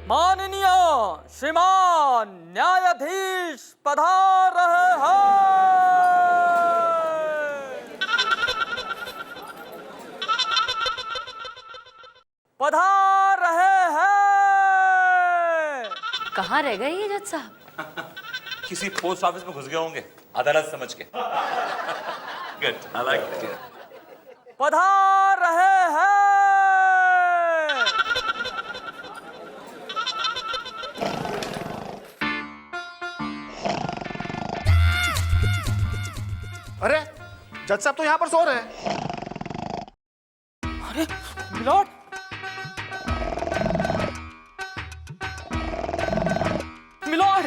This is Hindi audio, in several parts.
माननीय श्रीमान न्यायाधीश पधार रहे हैं। पधार रहे हैं। कहाँ रह गए ये जज साहब? किसी पोस्ट ऑफिस में घुस गए होंगे अदालत समझ के। Good, I like it. पधार रहे हैं। अरे जज साहब तो यहाँ पर सो रहे हैं। अरे मिलॉर्ड, मिलॉर्ड,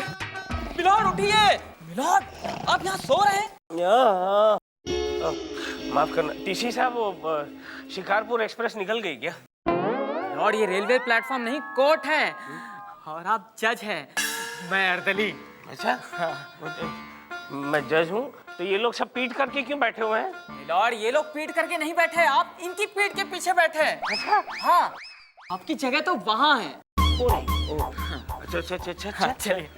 मिलॉर्ड उठिए। मिलॉर्ड, आप यहाँ सो रहे हैं? माफ करना टीसी साहब, वो शिकारपुर एक्सप्रेस निकल गई क्या? मिलॉर्ड, ये रेलवे प्लेटफॉर्म नहीं कोर्ट है और आप जज हैं। मैं अर्दली। अच्छा, मैं जज हूँ तो ये लोग सब पीट करके क्यों बैठे हुए हैं? मिलॉर्ड, ये लोग पीठ करके नहीं बैठे, आप इनकी पीठ के पीछे बैठे हैं। अच्छा, हाँ, आपकी जगह तो वहाँ है। अच्छा अच्छा अच्छा अच्छा अच्छा। चलिए।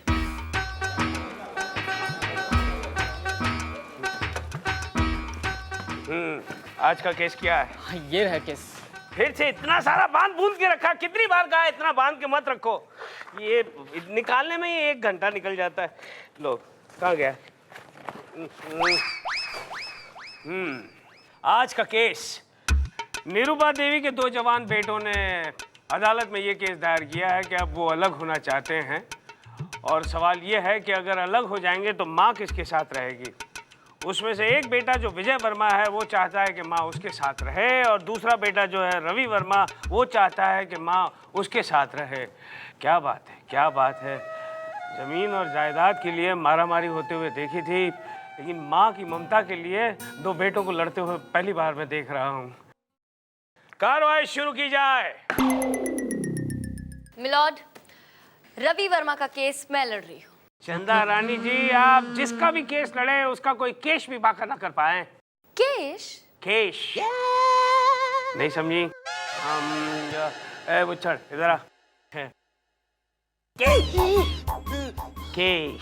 आज का केस क्या है? हाँ, ये है केस। फिर से इतना सारा बांध बूंद के रखा, कितनी बार कहा इतना बांध के मत रखो। ये निकालने में ही 1 घंटा निकल जाता है। लो, कहाँ गया? आज का केस, निरुपा देवी के 2 जवान बेटों ने अदालत में ये केस दायर किया है कि अब वो अलग होना चाहते हैं और सवाल ये है कि अगर अलग हो जाएंगे तो माँ किसके साथ रहेगी। उसमें से एक बेटा जो विजय वर्मा है वो चाहता है कि माँ उसके साथ रहे और दूसरा बेटा जो है रवि वर्मा वो चाहता है कि माँ उसके साथ रहे। क्या बात है, क्या बात है। ज़मीन और जायदाद के लिए मारामारी होते हुए देखी थी, लेकिन माँ की ममता के लिए 2 बेटों को लड़ते हुए पहली बार मैं देख रहा हूँ। कार्रवाई शुरू की जाए। मिलॉर्ड, रवि वर्मा का केस मैं लड़ रही हूँ। चंदा रानी जी, आप जिसका भी केस लड़े उसका कोई केश भी बाका ना कर पाए। केश? केश नहीं समझी? वो चढ़ इधर आ। केश केश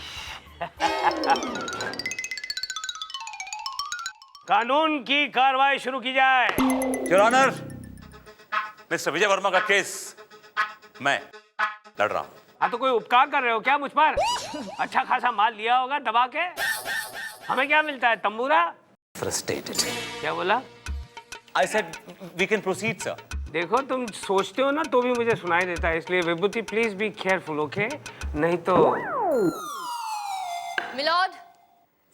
कानून की कार्रवाई शुरू की जाए। योर ऑनर, मिस्टर विजय वर्मा का केस मैं लड़ रहा हूं। हाँ, तो कोई उपकार कर रहे हो क्या मुझ पर? अच्छा खासा माल लिया होगा दबा के। हमें क्या मिलता है, तंबूरा? फ्रस्ट्रेटेड। क्या बोला? I said we can proceed sir. देखो, तुम सोचते हो ना तो भी मुझे सुनाई देता है, इसलिए विभूति प्लीज बी केयरफुल, ओके? नहीं तो। मिलॉर्ड,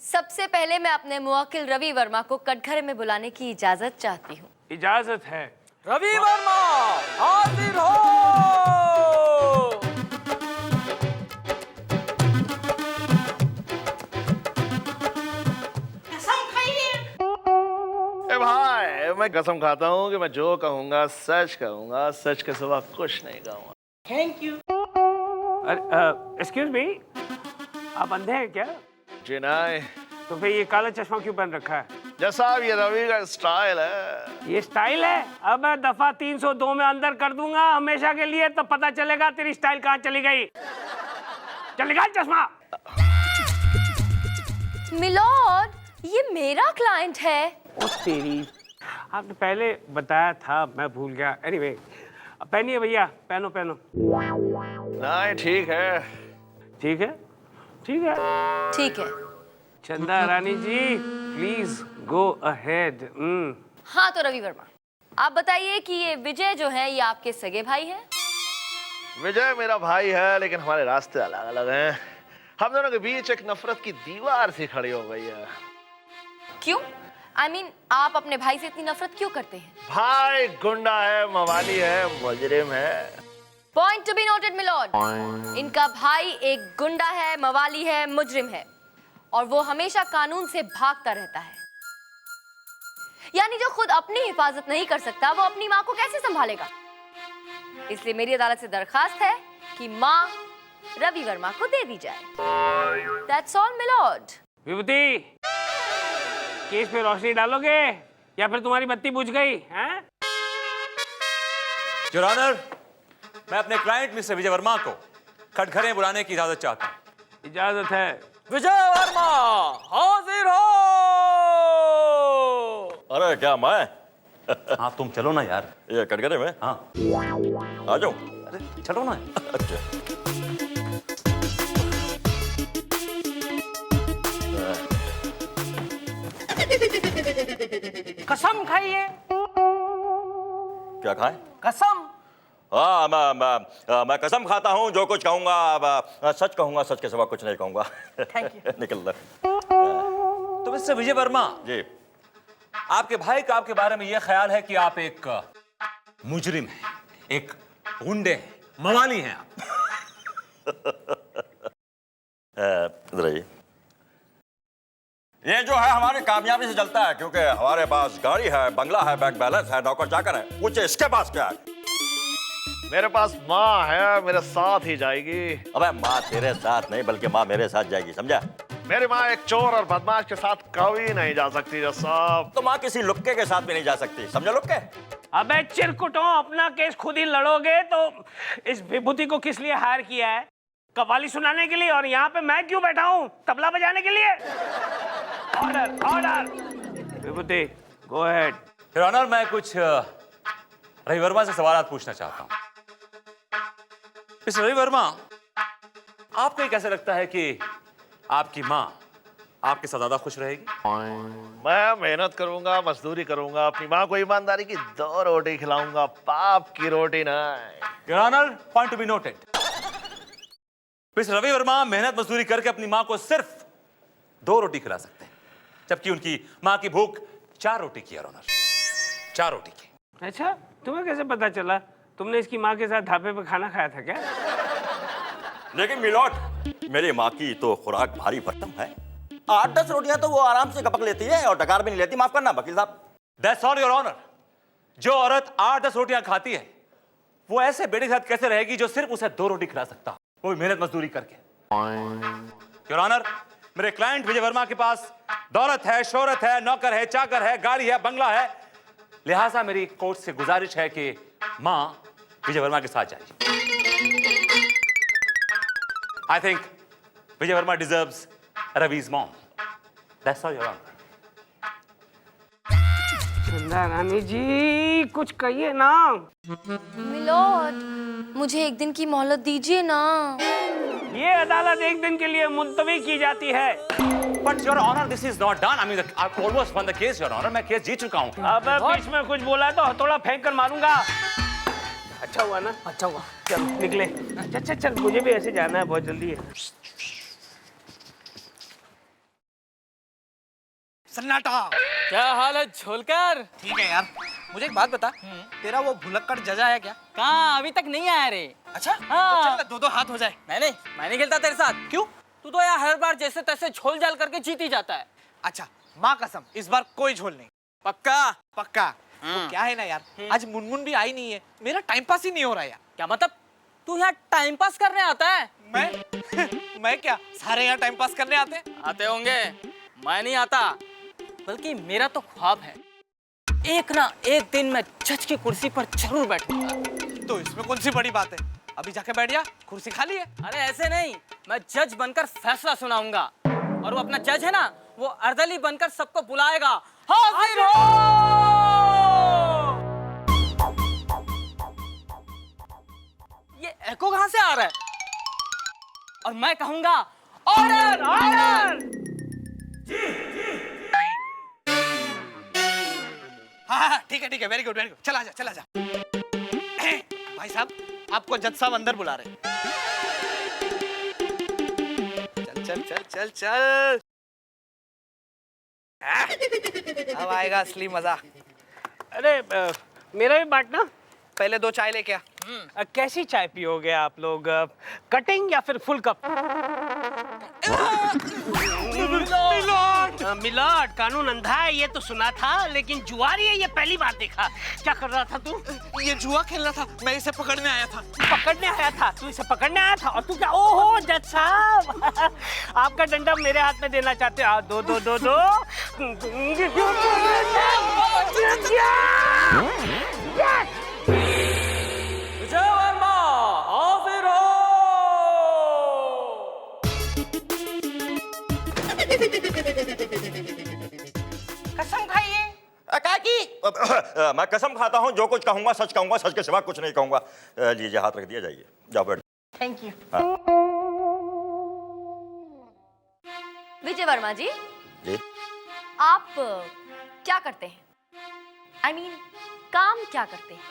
सबसे पहले मैं अपने मुवक्किल रवि वर्मा को कटघरे में बुलाने की इजाजत चाहती हूँ। इजाजत है। रवि वर्मा हाजिर हो। ए भाई, मैं कसम खाता हूँ कि मैं जो कहूँगा सच कहूँगा, सच के सिवा कुछ नहीं कहूँगा। Thank you. एक्सक्यूज मी, आप अंधे हैं क्या? जी नहीं। तो फिर ये काला चश्मा क्यों पहन रखा है? जैसा ये रवि का स्टाइल है। ये स्टाइल है? अब मैं दफा 302 में अंदर कर दूंगा हमेशा के लिए, तो पता चलेगा तेरी स्टाइल कहाँ चली गई। चलेगा चश्मा। मिलॉर्ड, ये मेरा क्लाइंट है। ओ तेरी, आपने पहले बताया था, मैं भूल गया। एनीवे, पहनिए भैया, पहनो पहनो। नहीं, ठीक है। ठीक है, ठीक है, ठीक है। चंदा Rani ji please go ahead. हाँ, तो रवि वर्मा, आप बताइए कि ये विजय जो है ये आपके सगे भाई हैं? विजय मेरा भाई है, लेकिन हमारे रास्ते अलग अलग हैं। हम दोनों के बीच एक नफरत की दीवार सी खड़ी हो गई है। क्यों? I mean, आप अपने भाई से इतनी नफरत क्यों करते हैं? भाई गुंडा है, मवाली है, मुजरिम है। Point to be noted milord, इनका भाई एक गुंडा है, मवाली है, मुजरिम है और वो हमेशा कानून से भागता रहता है। यानी जो खुद अपनी हिफाजत नहीं कर सकता वो अपनी माँ को कैसे संभालेगा? इसलिए मेरी अदालत से दरखास्त है कि माँ रवि वर्मा को दे दी जाए। That's all, milord. Vibhuti, case पे रोशनी डालोगे या फिर तुम्हारी बत्ती बुझ गई हैं? योर ऑनर, मैं अपने क्लाइंट मिस्टर विजय वर्मा को कटघरे बुलाने की इजाजत चाहता हूँ। इजाजत है। विजय वर्मा हाजिर हो। अरे क्या मैं हाँ तुम चलो ना यार। ये कटघरे में हाँ आ जाऊं? अरे चलो ना। अच्छा कसम खाइए। क्या खाएं? कसम। हाँ मैं कसम खाता हूँ, जो कुछ कहूंगा सच कहूंगा, सच के सिवा कुछ नहीं कहूंगा। Thank you. निकल ले। तो मिस्टर विजय वर्मा, जी आपके भाई का आपके बारे में यह ख्याल है कि आप एक मुजरिम हैं, एक गुंडे हैं, मवाली हैं आप। इधर आइए। ये जो है हमारी कामयाबी से चलता है, क्योंकि हमारे पास गाड़ी है, बंगला है, बैंक बैलेंस है, नौकर चाकर है। पूछे इसके पास क्या है? मेरे पास माँ है, मेरे साथ ही जाएगी। अबे माँ तेरे साथ नहीं, बल्कि माँ मेरे साथ जाएगी, समझा? मेरी माँ एक चोर और बदमाश के साथ कभी नहीं जा सकती जज साहब। तो माँ किसी लुक्के के साथ भी नहीं जा सकती, समझो लुक्के? अबे चिरकुटो, अपना केस खुद ही लड़ोगे तो इस विभूति को किस लिए हायर किया है? कव्वाली सुनाने के लिए, और यहाँ पे मैं क्यों बैठा हूँ? तबला बजाने के लिए? Order order. Vibhuti go ahead. Your honour, मैं कुछ रवि वर्मा से सवाल पूछना चाहता हूँ। मिस्टर रवि वर्मा, आपको ये कैसे लगता है कि आपकी माँ आपके साथ ज्यादा खुश रहेगी? मैं मेहनत करूंगा, मजदूरी करूंगा, अपनी माँ को ईमानदारी की 2 रोटी खिलाऊंगा, पाप की रोटी नहीं। Your honour, point to be noted. Mister Ravi Verma मेहनत मजदूरी करके अपनी माँ को सिर्फ 2 रोटी खिला सकते हैं, जबकि उनकी माँ की भूख 4 रोटी की। योर ऑनर, 4 रोटी की। अच्छा, तुम्हें कैसे पता चला? तुमने इसकी माँ के साथ ढाबे पे खाना खाया था क्या? लेकिन मिलॉट, मेरी माँ की तो खुराक भारी भरकम है। 8-10 रोटियां तो वो आराम से गपक लेती है और डकार भी नहीं लेती। माफ करना वकील साहब। That's all your honour. जो औरत 8-10 रोटियां खाती है, वो ऐसे बेटे के साथ कैसे रहेगी जो सिर्फ उसे 2 रोटी खिला सकता हो, वो भी मेहनत मजदूरी करके? योर ऑनर, मेरे क्लाइंट विजय वर्मा के पास दौलत है, शोहरत है, नौकर है, चाकर है, गाड़ी है, बंगला है। लिहाजा मेरी कोर्ट से गुजारिश है कि माँ विजय वर्मा के साथ जाइए। I think Vijay Verma deserves Ravi's mom. That's all, Your Honor. चंदा रानी जी, कुछ कहिए ना। मिलोड, मुझे एक दिन की मोहलत दीजिए ना। ये अदालत एक दिन के लिए मुलतवी की जाती है। But Your Honor, this is not done. I mean, I've almost won the case, Your Honor. मैं केस जीत चुका हूँ। अब बीच में कुछ बोला तो हथौड़ा फेंक कर मारूंगा। अच्छा हुआ ना? अच्छा हुआ। चल निकले। चल चल, मुझे भी ऐसे जाना है, बहुत जल्दी है। सन्नाटा। क्या हाल है झोलकर? ठीक है यार, मुझे एक बात बता, तेरा वो भुलक्कड़ जजा है क्या? कहाँ, अभी तक नहीं आया रे। अच्छा, हाँ। तो चल 2-2 हाथ हो जाए। मैं नहीं खेलता तेरे साथ। क्यों? तू तो यार हर बार जैसे तैसे झोल झाल करके जीत ही जाता है। अच्छा, माँ कसम, इस बार कोई झोल नहीं। पक्का? पक्का। तो क्या है ना यार, आज मुनमुन भी आई नहीं है, मेरा टाइम पास ही नहीं हो रहा यार। क्या मतलब? तू यहाँ टाइम पास करने आता है? मैं मैं क्या, सारे यहाँ टाइम पास करने आते हैं? आते होंगे, मैं नहीं आता। बल्कि मेरा तो ख्वाब है, एक ना एक दिन मैं जज की कुर्सी पर जरूर बैठूंगा। तो इसमें कौन सी बड़ी बात है, अभी जाके बैठ जा, कुर्सी खाली है। अरे ऐसे नहीं, मैं जज बनकर फैसला सुनाऊंगा, और वो अपना जज है ना, वो अर्दली बनकर सबको बुलाएगा। हाजिर हो! ये एको कहां से आ रहा है? और मैं कहूंगा ऑर्डर ऑर्डर। हाँ, ठीक है, वेरी गुड, चला जा। भाई साहब, आपको जज साहब अंदर बुला रहे हैं। चल। अब आएगा असली मजा। अरे मेरा भी बांटना। पहले 2 चाय लेके आ। कैसी चाय पियोगे आप लोग? कटिंग या फिर फुल कप? मिलॉर्ड, कानून अंधा है ये तो सुना था, लेकिन जुआरी है ये पहली बार देखा। क्या कर रहा था तू? ये जुआ खेल रहा था, मैं इसे पकड़ने आया था। पकड़ने आया था? तू इसे पकड़ने आया था? और तू क्या? ओहो जज साहब, आपका डंडा मेरे हाथ में देना चाहते हो? दो। विजय वर्मा की? मैं कसम खाता हूँ जो कुछ कहूंगा सच के सिवा कुछ नहीं कहूंगा। लीजिए हाथ रख दिया, जाइए, जाओ बैठ। Thank you. विजय वर्मा जी, जी आप क्या करते हैं? I mean, काम क्या करते हैं?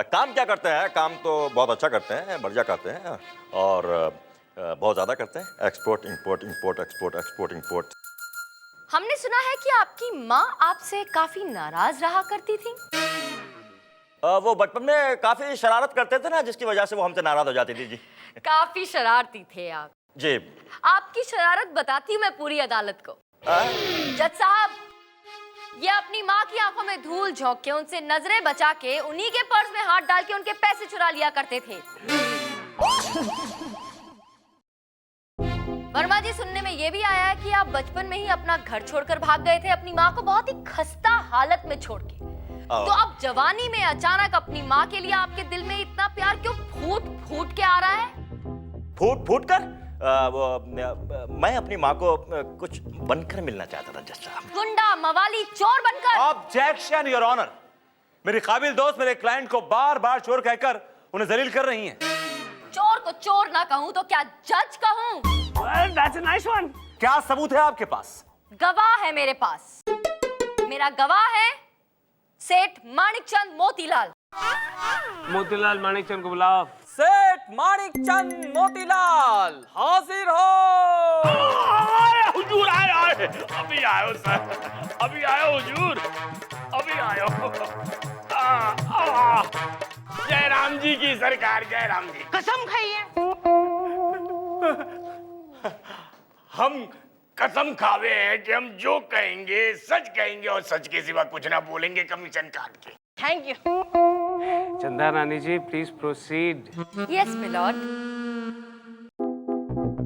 काम क्या करते हैं? काम तो बहुत अच्छा करते हैं, बढ़िया करते हैं, और बहुत ज्यादा करते हैं। Export import, import export, export import. हमने सुना है कि आपकी माँ आपसे काफी नाराज रहा करती थी। वो बचपन में काफी शरारत करते थे ना, जिसकी वजह से वो हमसे नाराज हो जाती थी। जी काफी शरारती थे आप। जी। आपकी शरारत बताती हूँ मैं पूरी अदालत को। जज साहब, ये अपनी माँ की आंखों में धूल झोंक के, उनसे नजरें बचा के, उन्हीं के पर्स में हाथ डाल के उनके पैसे चुरा लिया करते थे। वर्मा जी, सुनने में ये भी आया है कि आप बचपन में ही अपना घर छोड़कर भाग गए थे, अपनी माँ को बहुत ही खस्ता हालत में छोड़ के। तो अब जवानी में अचानक अपनी माँ के लिए आपके दिल में इतना प्यार क्यों फूट फूट के आ रहा है? फूट फूट कर? मैं अपनी माँ को कुछ बनकर मिलना चाहता था जज साहब। गुंडा, मवाली, चोर बनकर? Objection your honour. मेरी काबिल दोस्त मेरे क्लाइंट को बार बार चोर कहकर उन्हें जलील कर रही हैं। चोर को चोर ना कहूं तो क्या जज कहूं? Well, that's a nice one. क्या सबूत है आपके पास? गवाह है मेरे पास। मेरा गवाह है सेठ माणिकचंद मोतीलाल। मोतीलाल माणिकचंद को बुलाओ। सेठ माणिकचंद मोतीलाल हाजिर हो। हुजूर आए, अभी आयो सर, अभी आयो हुजूर, अभी आयो। जय राम जी की सरकार, जय राम जी। कसम खाइए। हम कसम खावे हैं कि हम जो कहेंगे सच कहेंगे और सच के सिवा कुछ ना बोलेंगे, कमीशन काट के। Thank you. Chanda Rani ji, please proceed. Yes milord.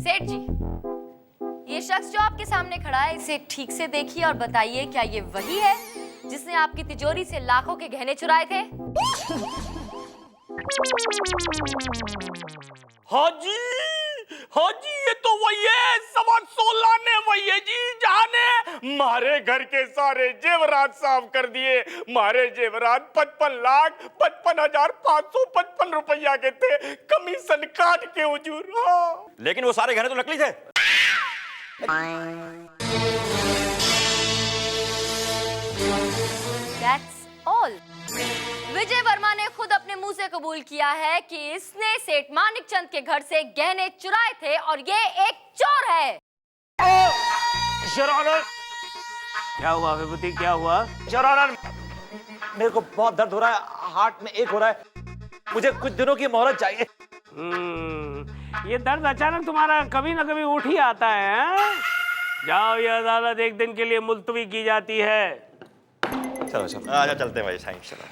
सेठ जी, ये शख्स जो आपके सामने खड़ा है, इसे ठीक से देखिए और बताइए, क्या ये वही है जिसने आपकी तिजोरी से लाखों के गहने चुराए थे? हाजी, हाजी, ये तो वही है, 16.25 ने वही है जी, जाने मारे घर के सारे जेवरात साफ कर दिए। मारे जेवरात 55,55,555 रुपया के थे, कमीशन काट के हुजूर। हाँ। लेकिन वो सारे गहने तो नकली थे। That's all. विजय वर्मा ने खुद अपने मुंह से कबूल किया है कि इसने सेठ माणिकचंद के घर से गहने चुराए थे और ये एक चोर है। योर ऑनर, क्या हुआ विभूति, क्या हुआ? योर ऑनर, मेरे को बहुत दर्द हो रहा है, हार्ट में एक हो रहा है, मुझे कुछ दिनों की मोहलत चाहिए। ये दर्द अचानक तुम्हारा कभी ना कभी उठ ही आता है, हैं? जाओ, ये अदालत एक दिन के लिए मुलतवी की जाती है। चलो चलो, आजा चलते हैं भाई, साइंस चलो।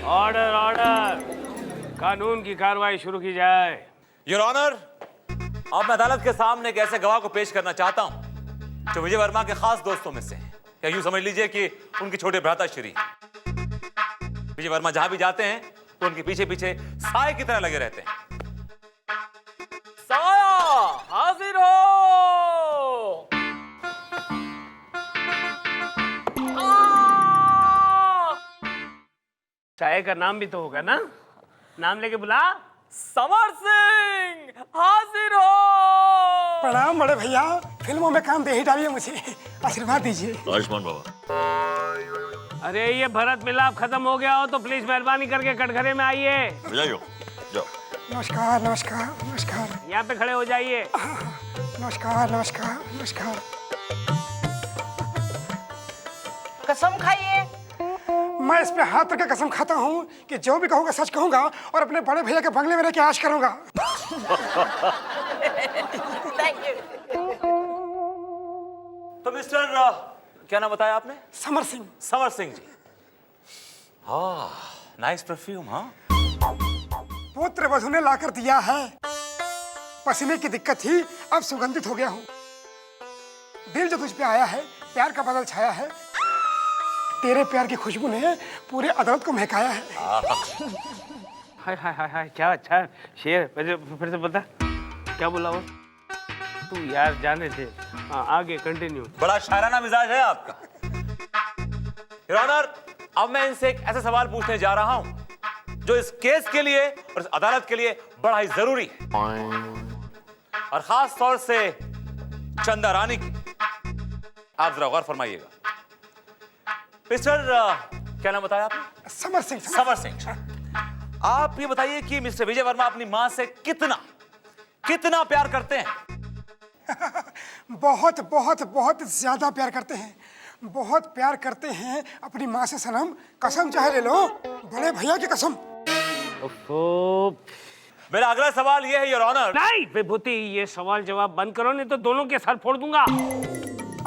ऑर्डर, ऑर्डर, कानून की कार्रवाई शुरू की जाए। योर ऑनर, अब मैं अदालत के सामने एक ऐसे गवाह को पेश करना चाहता हूं जो विजय वर्मा के खास दोस्तों में से है, या यूं समझ लीजिए कि उनके छोटे भ्राताश्री। विजय वर्मा जहां भी जाते हैं तो उनके पीछे पीछे साए की तरह लगे रहते हैं। साया हाजिर हो। चाय का नाम भी तो होगा ना, नाम लेके बुला। समर सिंह हाजिर हो। प्रणाम बड़े भैया, फिल्मों में काम दे ही डालिए, मुझे आशीर्वाद दीजिए। आयुष्मान बाबा। अरे ये भरत मिलाप खत्म हो गया हो तो प्लीज मेहरबानी करके कटघरे में आइए। जाइयो, जाओ। नमस्कार नमस्कार नमस्कार। यहाँ पे खड़े हो जाइए। नमस्कार नमस्कार नमस्कार। कसम खाइए। मैं इस पे हाथ रख के कसम खाता हूँ कि जो भी कहूँगा सच कहूँगा और अपने बड़े भैया के बंगले में रह के ऐश करूँगा। Thank you. तो मिस्टर क्या नाम बताया आपने? समर सिंह। समर सिंह जी। हाँ, नाइस परफ्यूम। हाँ, पुत्र वधू ने लाकर दिया है, पसीने की दिक्कत थी, अब सुगंधित हो गया हूँ। दिल जो तुझ पे आया है, प्यार का बादल छाया है, तेरे प्यार की खुशबू ने पूरे अदालत को महकाया है। हाय हाय हाय हाय, क्या अच्छा शेर। फिर से बता, क्या बोला वो? तू यार जाने दे। हाँ, आगे कंटिन्यू। बड़ा शायराना मिजाज है आपका। योर ऑनर, अब मैं इनसे एक ऐसा सवाल पूछने जा रहा हूं जो इस केस के लिए और इस अदालत के लिए बड़ा ही जरूरी है, और खास तौर से चंदा रानी की। आप जरा गौर फरमाइएगा। मिस्टर क्या नाम बताया आपने? समर सिंह। समर सिंह, आप ये बताइए कि मिस्टर विजय वर्मा अपनी मां से कितना प्यार करते हैं? बहुत बहुत बहुत ज्यादा प्यार करते हैं, बहुत प्यार करते हैं अपनी माँ से सनम। कसम चाहे ले लो, बड़े भैया की कसम। मेरा अगला सवाल यह है योर ऑनर। नहीं विभूति, ये सवाल जवाब बंद करो, नहीं तो दोनों के सर फोड़ दूंगा।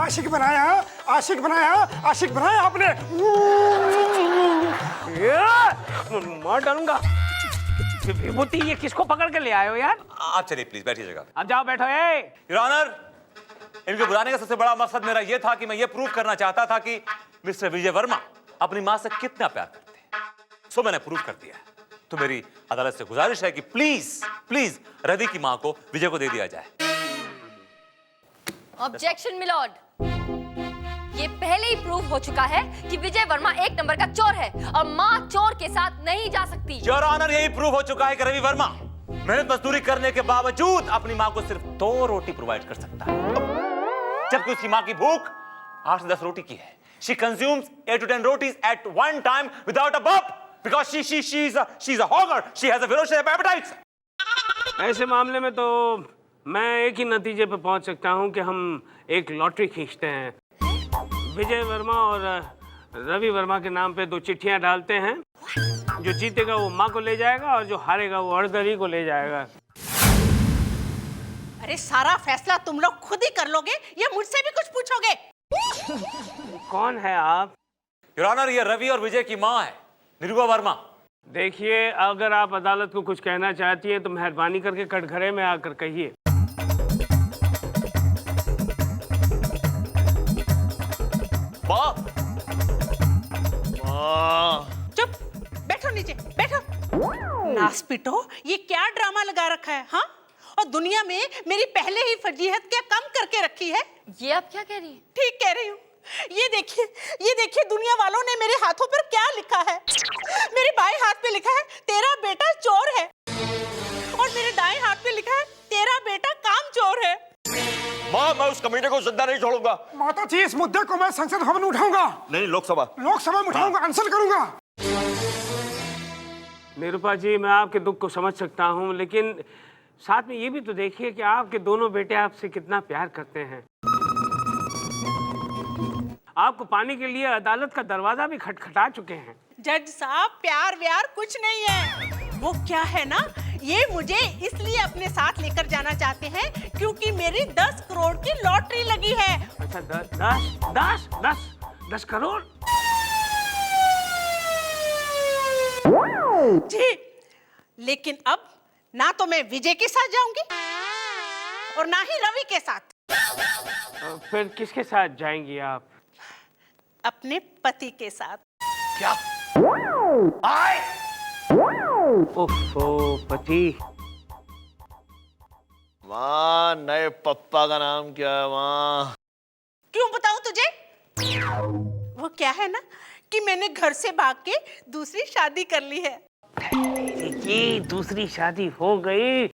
आशिक बनाया, आशिक बनाया, आशिक बनाया आपने। मार डालूंगा। विभूति, ये किसको पकड़ के ले आए हो यार? आप चलिए प्लीज, बैठिए जगह। अब जाओ बैठो। ए योर ऑनर, इनको बुलाने का सबसे बड़ा मकसद मेरा यह था कि मैं ये प्रूव करना चाहता था कि मिस्टर विजय वर्मा अपनी मां से कितना प्यार करते हैं। सो मैंने प्रूव कर दिया। तो मेरी अदालत से गुजारिश है कि प्लीज रवि की मां को विजय को दे दिया जाए। ऑब्जेक्शन मिलॉर्ड, ये पहले ही प्रूव हो चुका है कि विजय वर्मा एक नंबर का चोर है और माँ चोर के साथ नहीं जा सकती। योर ऑनर, यही प्रूव हो चुका है कि रवि वर्मा मेहनत मजदूरी करने के बावजूद अपनी मां को सिर्फ 2 रोटी प्रोवाइड कर सकता है, जबकि उसकी मां की भूख 8 से 10 रोटी की है। She consumes 8 to 10 rotis at one time without a bump because she's a hogger. She has a ferocious appetite. ऐसे मामले में तो मैं एक ही नतीजे पे पहुंच सकता हूं कि हम एक लॉटरी खींचते हैं। विजय वर्मा और रवि वर्मा के नाम पे 2 चिट्ठियां डालते हैं। जो जीतेगा वो माँ को ले जाएगा और जो हारेगा वो अड़दरी को ले जाएगा। अरे सारा फैसला तुम लोग खुद ही कर लोगे या मुझसे भी कुछ पूछोगे? कौन है आप? योर ऑनर, ये रवि और विजय की मां है, निरुपा वर्मा। देखिए, अगर आप अदालत को कुछ कहना चाहती हैं तो मेहरबानी करके कटघरे में आकर कहिए। चुप, बैठो नीचे, बैठो। नासपिटो, ये क्या ड्रामा लगा रखा है? हाँ, और दुनिया में मेरी पहले ही फजीहत क्या कम करके रखी है? ये आप क्या कह रही हैं? ठीक कह रही हूँ। ये देखिए दुनिया वालों ने मेरे हाथों पर क्या लिखा है। मेरे बाएं हाथ पे लिखा है तेरा बेटा चोर है, और मेरे दाएं हाथ पे लिखा है तेरा बेटा काम चोर है। माँ, मैं उस कमीने को जिंदा नहीं छोड़ूंगा। माता जी, इस मुद्दे को मैं संसद भवन में उठाऊंगा। नहीं, लोकसभा में उठाऊंगा, अनशन करूंगा। निरुपा जी, मैं आपके दुख को समझ सकता हूँ, लेकिन साथ में ये भी तो देखिए कि आपके दोनों बेटे आपसे कितना प्यार करते हैं। आपको पाने के लिए अदालत का दरवाजा भी खटखटा चुके हैं। जज साहब, प्यार व्यार कुछ नहीं है। वो क्या है ना, ये मुझे इसलिए अपने साथ लेकर जाना चाहते हैं क्योंकि मेरी 10 करोड़ की लॉटरी लगी है। अच्छा, 10 करोड़? जी, लेकिन अब ना तो मैं विजय के साथ जाऊंगी और ना ही रवि के साथ। फिर किसके साथ जाएंगी आप? अपने पति के साथ। क्या? ओफो, पति। माँ, नए पप्पा का नाम क्या है माँ? क्यों बताऊं तुझे? वो क्या है ना कि मैंने घर से भाग के दूसरी शादी कर ली है। ये दूसरी शादी हो गई।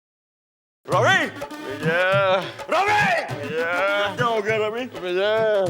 रवि! विजय! रवि! विजय! क्या हो गया रवि? विजय!